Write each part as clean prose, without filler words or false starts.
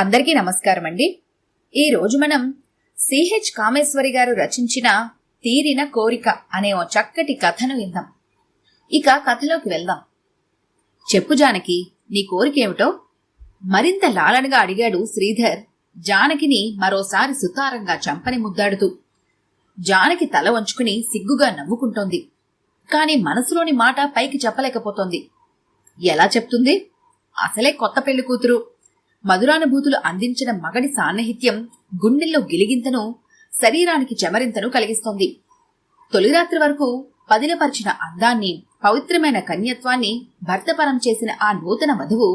అందరికీ నమస్కారం అండి. ఈరోజు మనం సిహెచ్ కామేశ్వరి గారు రచించిన తీరిన కోరిక అనే ఓ చక్కటి కథను విందాం. ఇక కథలోకి వెళ్దాం. చెప్పు జానకి, నీ కోరికేమిటో? మరింత లాలనగా అడిగాడు శ్రీధర్ జానకిని మరోసారి సుతారంగా చంపని ముద్దాడుతూ. జానకి తల వంచుకుని సిగ్గుగా నవ్వుకుంటోంది. కాని మనసులోని మాట పైకి చెప్పలేకపోతోంది. ఎలా చెప్తుంది? అసలే కొత్త పెళ్లి కూతురు. మధురానుభూతులు అందించిన మగడి సాన్నిహిత్యం గుండెల్లో గిలిగింతను, శరీరానికి చెమరింతను కలిగిస్తోంది. తొలిరాత్రి వరకు పదిలపరిచిన అందాన్ని, పవిత్రమైన కన్యత్వాన్ని భర్తపరం చేసిన ఆ నూతన వధువు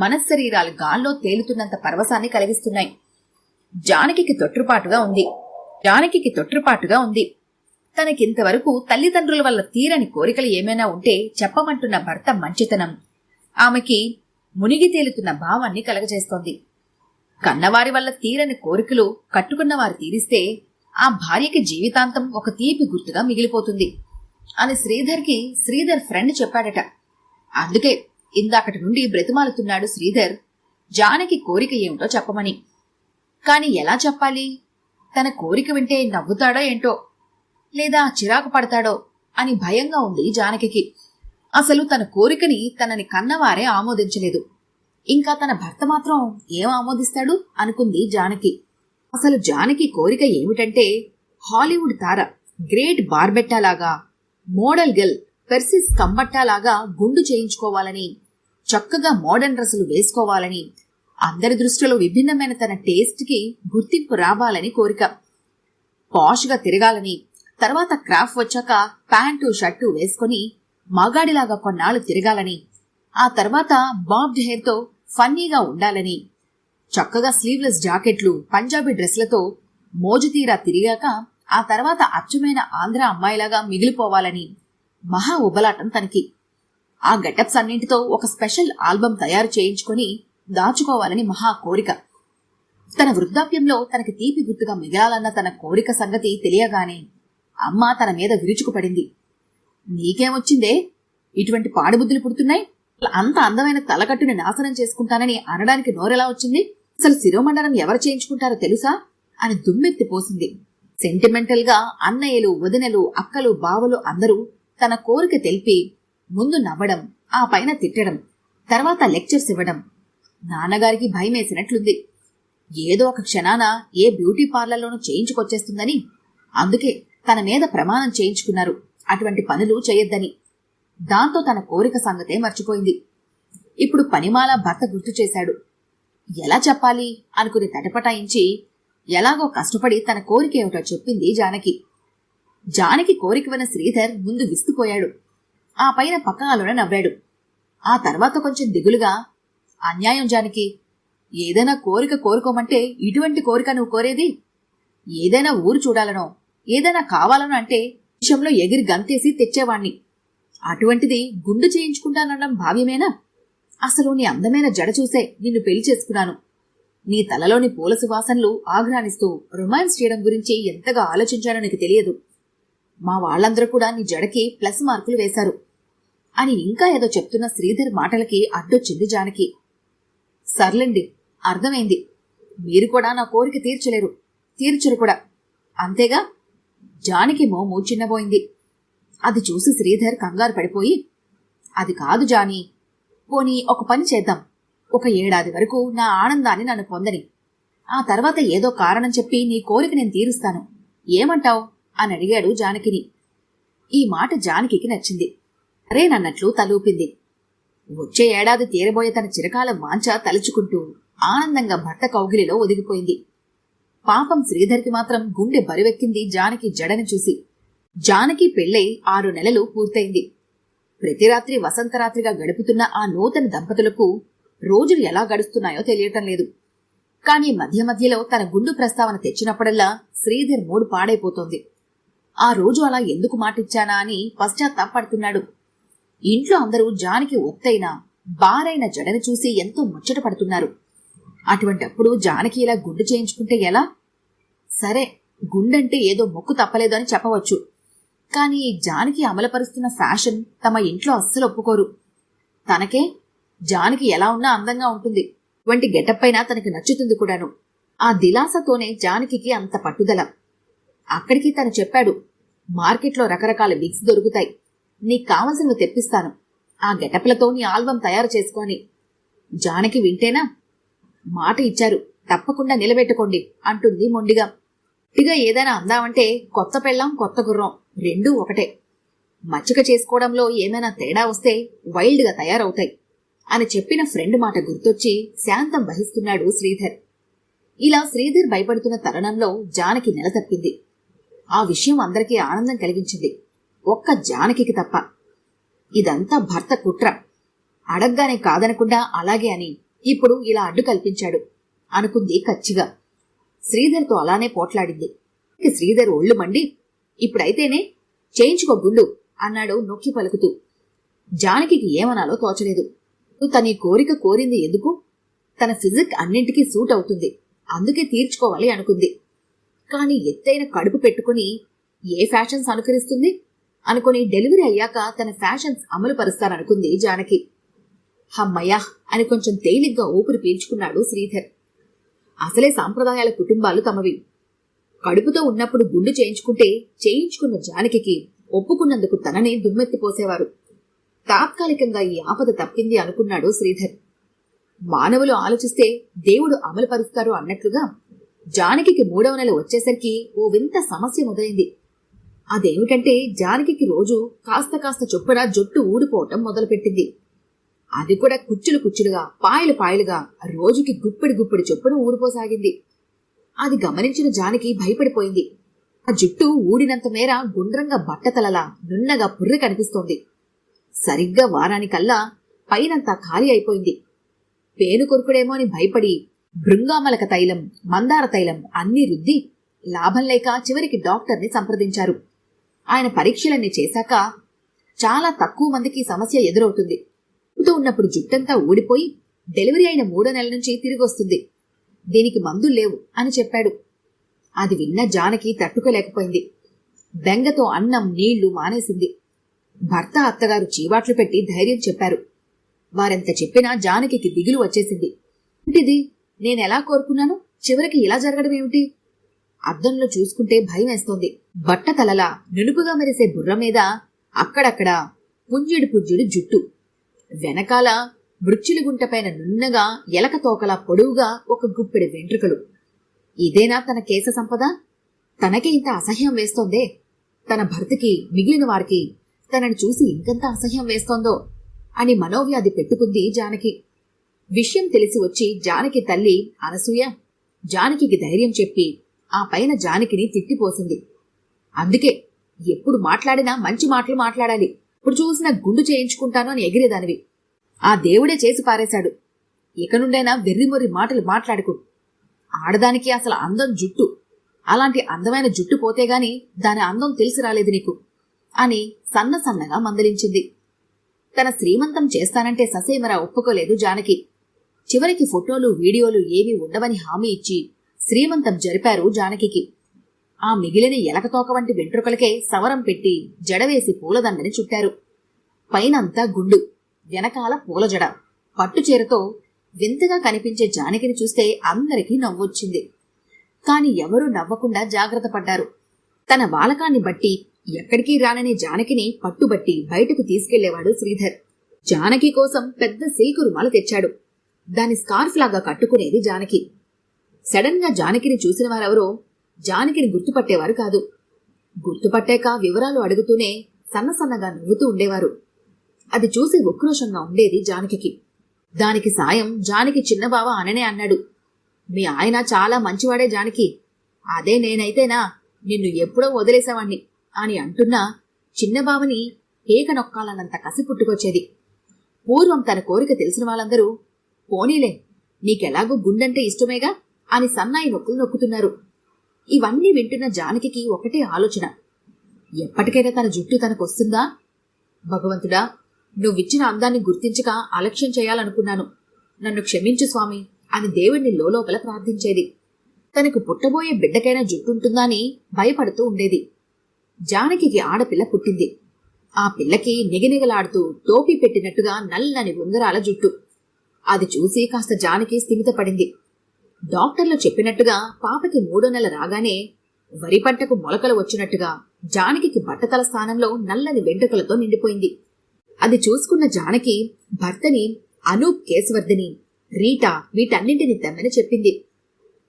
మనశ్శరీరాలు గాల్లో తేలుతున్నంత పరవశాన్ని కలిగిస్తున్నాయి. జానకికి తొట్రుపాటుగా ఉంది. తనకింతవరకు తల్లిదండ్రుల వల్ల తీరని కోరికలు ఏమైనా ఉంటే చెప్పమంటున్న భర్త మంచితనం ఆమెకి మునిగి తేలుతున్న భావాన్ని కలగజేస్తోంది. కన్నవారి వల్ల తీరని కోరికలు కట్టుకున్నవారు తీరిస్తే ఆ భార్యకి జీవితాంతం ఒక తీపి గుర్తుగా మిగిలిపోతుంది అని శ్రీధర్ ఫ్రెండ్ చెప్పాడట. అందుకే ఇందాకటి నుండి బ్రతిమాలుతున్నాడు శ్రీధర్ జానకి కోరిక ఏమిటో చెప్పమని. కాని ఎలా చెప్పాలి? తన కోరిక వింటే నవ్వుతాడో ఏంటో, లేదా చిరాకు పడతాడో అని భయంగా ఉంది జానకి. అసలు తన కోరికని తనని కన్నవారే ఆమోదించలేదు, ఇంకా తన భర్త మాత్రం ఏం ఆమోదిస్తాడు అనుకుంది జానకి. అసలు జానకి కోరిక ఏమిటంటే, హాలీవుడ్ తార గ్రేట్ బార్బెట్టాలాగా, మోడల్ గర్ల్ పెర్సిస్ కంబట్టాలాగా గుండు చేయించుకోవాలని, చక్కగా మోడర్న్ డ్రెస్సులు వేసుకోవాలని, అందరి దృష్టిలో విభిన్నమైన తన టేస్ట్ కి గుర్తింపు రావాలని కోరిక. పాష్గా తిరగాలని, తర్వాత క్రాఫ్ వచ్చాక ప్యాంటు షర్టు వేసుకుని మగాడిలాగా కొన్నాళ్లు తిరగాలని, ఆ తర్వాత బాబ్డ్ హెయిర్ తో ఫన్నీగా ఉండాలని, చక్కగా స్లీవ్లెస్ జాకెట్లు, పంజాబీ డ్రెస్లతో మోజుతీరా తిరిగాక ఆ తర్వాత అచ్చమైన ఆంధ్ర అమ్మాయిలాగా మిగిలిపోవాలని మహా ఉబలాటం తనకి. ఆ గెటప్స్ అన్నింటితో ఒక స్పెషల్ ఆల్బమ్ తయారు చేయించుకొని దాచుకోవాలని మహా కోరిక. తన వృద్ధాప్యంలో తనకి తీపి గుర్తుగా మిగలాలన్న తన కోరిక సంగతి తెలియగానే అమ్మ తన మీద విరుచుకుపడింది. నీకేమొచ్చిందే, ఇటువంటి పాడుబుద్ధులు పుడుతున్నాయి? అంత అందమైన తలకట్టుని నాశనం చేసుకుంటానని అనడానికి నోరెలా వచ్చింది? అసలు శిరోమండనం ఎవరు చేయించుకుంటారో తెలుసా అని దుమ్మెత్తిపోసింది. సెంటిమెంటల్ గా అన్నయ్యలు, వదినలు, అక్కలు, బావలు అందరూ తన కోరిక తెలిపి ముందు నవ్వడం, ఆ పైన తిట్టడం, తర్వాత లెక్చర్స్ ఇవ్వడం. నాన్నగారికి భయమేసినట్లుంది. ఏదో ఒక క్షణాన ఏ బ్యూటీ పార్లర్లోనూ చేయించుకొచ్చేస్తుందని. అందుకే తన మీద ప్రమాణం చేయించుకున్నారు అటువంటి పనులు చేయొద్దని. దాంతో తన కోరిక సంగతే మర్చిపోయింది. ఇప్పుడు పనిమాల భర్త గుర్తు చేశాడు. ఎలా చెప్పాలి అనుకుని తటపటాయించి ఎలాగో కష్టపడి తన కోరిక ఏమిటో చెప్పింది జానకి. జానకి కోరిక విన్న శ్రీధర్ ముందు విస్తుపోయాడు. ఆ పైన పక్కలోనే నవ్వాడు. ఆ తర్వాత కొంచెం దిగులుగా, అన్యాయం జానకి, ఏదైనా కోరిక కోరుకోమంటే ఇటువంటి కోరిక నువ్వు కోరేది? ఏదైనా ఊరు చూడాలనో, ఏదైనా కావాలనో అంటే విషయంలో ఎగిరి గంతేసి తెచ్చేవాణ్ణి. అటువంటిది గుండు చేయించుకుంటానడం భావ్యమేనా? అసలు నీ అందమైన జడ చూసే నిన్ను పెళ్లి చేసుకున్నాను. నీ తలలోని పూల సువాసనలు ఆఘ్రానిస్తూ రొమాన్స్ చేయడం గురించి ఎంతగా ఆలోచించానో నీకు తెలియదు. మా వాళ్లందరూ కూడా నీ జడకి ప్లస్ మార్కులు వేశారు అని ఇంకా ఏదో చెప్తున్న శ్రీధర్ మాటలకి అడ్డొచ్చింది జానకి. సర్లేండి, అర్థమైంది. మీరు కూడా నా కోరిక తీర్చరు కూడా, అంతేగా? జానకి మోము చిన్నబోయింది. అది చూసి శ్రీధర్ కంగారు పడిపోయి, అది కాదు జానీ, పోనీ ఒక పని చేద్దాం. ఒక ఏడాది వరకు నా ఆనందాన్ని నన్ను పొందని, ఆ తర్వాత ఏదో కారణం చెప్పి నీ కోరిక నేను తీరుస్తాను, ఏమంటావ్ అని అడిగాడు జానకిని. ఈ మాట జానకికి నచ్చింది. అరేనన్నట్లు తలూపింది. వచ్చే ఏడాది తీరబోయే తన చిరకాల వాంఛ తలుచుకుంటూ ఆనందంగా భర్త కౌగిలిలో ఒదిగిపోయింది. పాపం శ్రీధర్కి మాత్రం గుండె బరువెక్కింది జానకి జడని చూసి. జానకి పెళ్ళై 6 నెలలు పూర్తయింది. ప్రతి రాత్రి వసంతరాత్రిగా గడుపుతున్న ఆ నూతన దంపతులకు రోజులు ఎలా గడుస్తున్నాయో తెలియటం లేదు. కాని మధ్య మధ్యలో తన గుండు ప్రస్తావన తెచ్చినప్పుడల్లా శ్రీధర్ మూడు పాడైపోతోంది. ఆ రోజు అలా ఎందుకు మాటిచ్చానా అని పశ్చాత్తాపడుతున్నాడు. ఇంట్లో అందరూ జానకి ఒత్తైన బారైన జడని చూసి ఎంతో ముచ్చట పడుతున్నారు. అటువంటప్పుడు జానకి ఇలా గుండు చేయించుకుంటే ఎలా? సరే, గుండంటే ఏదో మొక్కు తప్పలేదు అని చెప్పవచ్చు. కాని జానకి అమలుపరుస్తున్న ఫ్యాషన్ తమ ఇంట్లో అస్సలు ఒప్పుకోరు. తనకే జానకి ఎలా ఉన్నా అందంగా ఉంటుంది, వంటి గెటప్ పైన తనకి నచ్చుతుంది కూడాను. ఆ దిలాసతోనే జానకికి అంత పట్టుదల. అక్కడికి తను చెప్పాడు, మార్కెట్లో రకరకాల విగ్స్ దొరుకుతాయి, నీకు కావలసినవి తెప్పిస్తాను, ఆ గెటప్లతో నీ ఆల్బం తయారు చేసుకొని. జానకి వింటేనా, మాట ఇచ్చారు, తప్పకుండా నిలబెట్టుకోండి అంటుంది మొండిగా. ఇక ఏదైనా అందామంటే కొత్త పెళ్ళాం కొత్త గుర్రం రెండూ ఒకటే, మచ్చిక చేసుకోవడంలో ఏమైనా తేడా వస్తే వైల్డ్గా తయారవుతాయి అని చెప్పిన ఫ్రెండ్ మాట గుర్తొచ్చి శాంతం వహిస్తున్నాడు శ్రీధర్. ఇలా శ్రీధర్ భయపడుతున్న తరుణంలో జానకి నెల తప్పింది. ఆ విషయం అందరికీ ఆనందం కలిగించింది, ఒక్క జానకికి తప్ప. ఇదంతా భర్త కుట్ర, అడగ్గానే కాదనకుండా అలాగే అని ఇప్పుడు ఇలా అడ్డు కల్పించాడు అనుకుంది కచ్చిగా. శ్రీధర్తో అలానే పోట్లాడింది. శ్రీధర్ ఒళ్ళు మండి, ఇప్పుడైతేనే చేయించుకో గుండు అన్నాడు నొక్కి పలుకుతూ. జానకికి ఏమనాలో తోచలేదు. తన ఈ కోరిక కోరింది ఎందుకు? తన ఫిజిక్ అన్నింటికీ సూట్ అవుతుంది, అందుకే తీర్చుకోవాలి అనుకుంది. కాని ఎత్తైన కడుపు పెట్టుకుని ఏ ఫ్యాషన్స్ అనుకరిస్తుంది అనుకుని డెలివరీ అయ్యాక తన ఫ్యాషన్స్ అమలు పరుస్తాననుకుంది జానకి. హమ్మయ్యా అని కొంచెం తేలిగ్గా ఊపిరి పీల్చుకున్నాడు శ్రీధర్. అసలే సాంప్రదాయాల కుటుంబాలు తమవి. కడుపుతో ఉన్నప్పుడు గుండు చేయించుకుంటే చేయించుకున్న జానకికి ఒప్పుకున్నందుకు తననే దుమ్మెత్తిపోసేవారు. తాత్కాలికంగా ఈ ఆపద తప్పింది అనుకున్నాడు శ్రీధర్. మానవులు ఆలోచిస్తే దేవుడు అమలు పరుస్తారు అన్నట్లుగా జానకికి 3వ నెల వచ్చేసరికి ఓ వింత సమస్య మొదలైంది. అదేమిటంటే జానకికి రోజు కాస్త కాస్త చొప్పున జుట్టు ఊడిపోవటం మొదలుపెట్టింది. అది కూడా కుచ్చులు కుచ్చులుగా, పాయలు పాయలుగా రోజుకి గుప్పిడి గుప్పిడి చొప్పున ఊడిపోసాగింది. అది గమనించిన జానకి భయపడిపోయింది. ఆ జుట్టు ఊడినంత మేర గుండ్రంగా బట్టతలలా నున్నగా పుర్రె కనిపిస్తోంది. సరిగ్గా వారానికల్లా పైనంతా ఖాళీ అయిపోయింది. పేను కొరుకుడేమో అని భయపడి భృంగామలక తైలం, మందార తైలం అన్నీ రుద్ది లాభం లేక చివరికి డాక్టర్ని సంప్రదించారు. ఆయన పరీక్షలన్నీ చేశాక చాలా తక్కువ మందికి సమస్య ఎదురవుతుంది, ఉన్నప్పుడు జుట్టంతా ఊడిపోయి డెలివరీ అయిన 3వ నెల నుంచి తిరిగి వస్తుంది, దీనికి మందులు లేవు అని చెప్పాడు. అది విన్న జానకి తట్టుకోలేకపోయింది. బెంగతో అన్నం నీళ్లు మానేసింది. భర్త అత్తగారు చీవాట్లు పెట్టి ధైర్యం చెప్పారు. వారెంత చెప్పినా జానకికి దిగులు వచ్చేసింది. ఏంటిది, నేనెలా కోరుకున్నాను, చివరికి ఇలా జరగడం ఏమిటి? అద్దంలో చూసుకుంటే భయం వేస్తోంది. బట్టతలలా నునుపుగా మెరిసే బుర్ర మీద అక్కడక్కడ పుంజిడు పుంజిడు జుట్టు, వెనకాల మృత్యుల గుంటపైన నున్నగా ఎలక తోకలా పొడవుగా ఒక గుప్పెడు వెంట్రుకలు. ఇదేనా తన కేశ సంపద? తనకే ఇంత అసహ్యం వేస్తోందే, తన భర్తకి మిగిలిన వారికి తనని చూసి ఇంకంత అసహ్యం వేస్తోందో అని మనోవ్యాధి పెట్టుకుంది జానకి. విషయం తెలిసి వచ్చి జానకి తల్లి అనసూయ జానకికి ధైర్యం చెప్పి ఆ పైన జానకిని తిట్టిపోసింది. అందుకే ఎప్పుడు మాట్లాడినా మంచి మాటలు మాట్లాడాలి, ఇప్పుడు చూసినా గుండు చేయించుకుంటాను అని ఎగిరేదానివి. ఆ దేవుడే చేసి పారేశాడు, ఇక నుండైనా వెర్రిమొర్రి మాటలు మాట్లాడుకు. ఆడదానికి అసలు అందం జుట్టు, అలాంటి అందమైన జుట్టు పోతేగాని దాని అందం తెలిసి రాలేదు నీకు అని సన్నసన్నగా మందలించింది. తన శ్రీమంతం చేస్తానంటే ససేమరా ఒప్పుకోలేదు జానకి. చివరికి ఫోటోలు వీడియోలు ఏమీ ఉండవని హామీ ఇచ్చి శ్రీమంతం జరిపారు జానకికి. ఆ మిగిలిన ఎలకతోక వంటి వెంట్రుకలకే సవరం పెట్టి జడవేసి పూలదండని చుట్టారు. పైనంతా గుండు, వెనకాల పూలజడ, పట్టుచీరతో వింతగా కనిపించే జానకిని చూస్తే అందరికీ నవ్వొచ్చింది. కాని ఎవరూ నవ్వకుండా జాగ్రత్త పడ్డారు. తన వాలకాన్ని బట్టి ఎక్కడికి రానని జానకిని పట్టుబట్టి బయటకు తీసుకెళ్లేవాడు శ్రీధర్. జానకి కోసం పెద్ద సిల్క్ రుమాలు తెచ్చాడు. దాని స్కార్ఫ్ లాగా కట్టుకునేది జానకి. సడన్ గా జానకిని చూసిన వారెవరో జానకిని గుర్తుపట్టేవారు కాదు. గుర్తుపట్టాక వివరాలు అడుగుతూనే సన్నసన్నగా నవ్వుతూ ఉండేవారు. అది చూసి ఉక్రోషంగా ఉండేది జానకికి. దానికి సాయం జానకి చిన్నబావ అననే అన్నాడు. మీ ఆయన చాలా మంచివాడే జానకి, అదే నేనైతేనా నిన్ను ఎప్పుడో వదిలేసేవాణ్ణి అని అంటున్నా చిన్నబావని ఏక నొక్కాలన్నంత కసి పుట్టుకొచ్చేది. పూర్వం తన కోరిక తెలిసిన వాళ్ళందరూ పోనీలే నీకెలాగూ గుండంటే ఇష్టమేగా అని సన్నాయి నొక్కులు నొక్కుతున్నారు. ఇవన్నీ వింటున్న జానకికి ఒకటే ఆలోచన, ఎప్పటికైనా తన జుట్టు తనకొస్తుందా? భగవంతుడా, నువ్విచ్చిన అందాన్ని గుర్తించక అలక్ష్యం చేయాలనుకున్నాను, నన్ను క్షమించు స్వామి అని దేవుణ్ణి లోపల ప్రార్థించేది. తనకు పుట్టబోయే బిడ్డకైనా జుట్టుంటుందా అని భయపడుతూ ఉండేది. జానకికి ఆడపిల్ల పుట్టింది. ఆ పిల్లకి నిగనిగలాడుతూ టోపీ పెట్టినట్టుగా నల్లని ఉంగరాల జుట్టు. అది చూసి కాస్త జానకి స్థిమితపడింది. డాక్టర్లు చెప్పినట్టుగా పాపకి 3వ నెల రాగానే వరి పంటకు మొలకలు వచ్చినట్టుగా జానకి బట్టతల స్థానంలో నల్లని వెంట్రుకలతో నిండిపోయింది. అది చూసుకున్న జానకి భర్తని అనూప్, కేశవర్ధిని, రీటా వీటన్నింటినీ తెమ్మని చెప్పింది.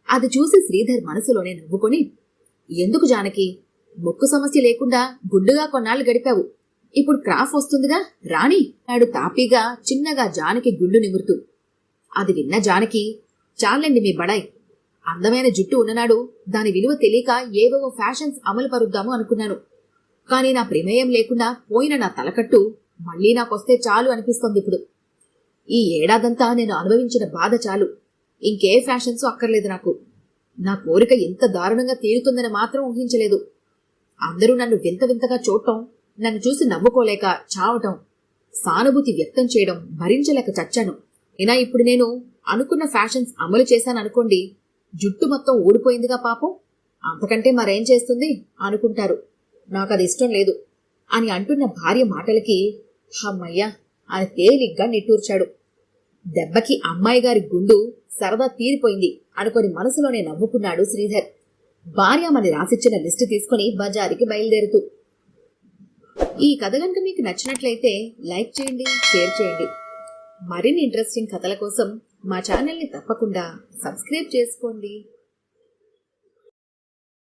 అది చూసి శ్రీధర్ మనసులోనే నవ్వుకొని, ఎందుకు జానకి, ముక్కు సమస్య లేకుండా గుండుగా కొన్నాళ్ళు గడిపావు, ఇప్పుడు క్రాఫ్ వస్తుందిగా రాణి నాడు తాపీగా చిన్నగా జానకి గుండు నిమురుతూ. అది విన్న జానకి, చాలండి మీ బడాయ్, అందమైన జుట్టు ఉన్ననాడు దాని విలువ తెలియక ఏవేవో ఫ్యాషన్స్ అమలు పరుద్దాము అనుకున్నాను. కానీ నా ప్రమేయం లేకుండా పోయిన నా తలకట్టు మళ్లీ నాకొస్తే చాలు అనిపిస్తోంది ఇప్పుడు. ఈ ఏడాదంతా నేను అనుభవించిన బాధ చాలు, ఇంకే ఫ్యాషన్స్ అక్కర్లేదు నాకు. నా కోరిక ఎంత దారుణంగా తీరుతుందని మాత్రం ఊహించలేదు. అందరూ నన్ను వింత వింతగా చూడటం, నన్ను చూసి నవ్వుకోలేక చావటం, సానుభూతి వ్యక్తం చేయడం భరించలేక చచ్చాను. అయినా ఇప్పుడు నేను అనుకున్న ఫ్యాషన్స్ అమలు చేశాననుకోండి, జుట్టు మొత్తం ఊడిపోయిందిగా పాపం, అంతకంటే మరేం చేస్తుంది అనుకుంటారు. నాకది ఇష్టం లేదు అని అంటున్న భార్య మాటలకి హమ్మయ్యా అని తేలిగ్గా నిట్టూర్చాడు. దెబ్బకి అమ్మాయి గారి గుండు సరదా తీరిపోయింది అనుకొని మనసులోనే నవ్వుకున్నాడు శ్రీధర్. భార్యమని రాసిచ్చిన లిస్టు తీసుకుని బజారుకి బయలుదేరుతూ. ఈ కథ గనుక మీకు నచ్చినట్లయితే లైక్ చేయండి, షేర్ చేయండి. మరిన్ని ఇంట్రెస్టింగ్ కథల కోసం మా ఛానల్ని తప్పకుండా సబ్స్క్రైబ్ చేసుకోండి.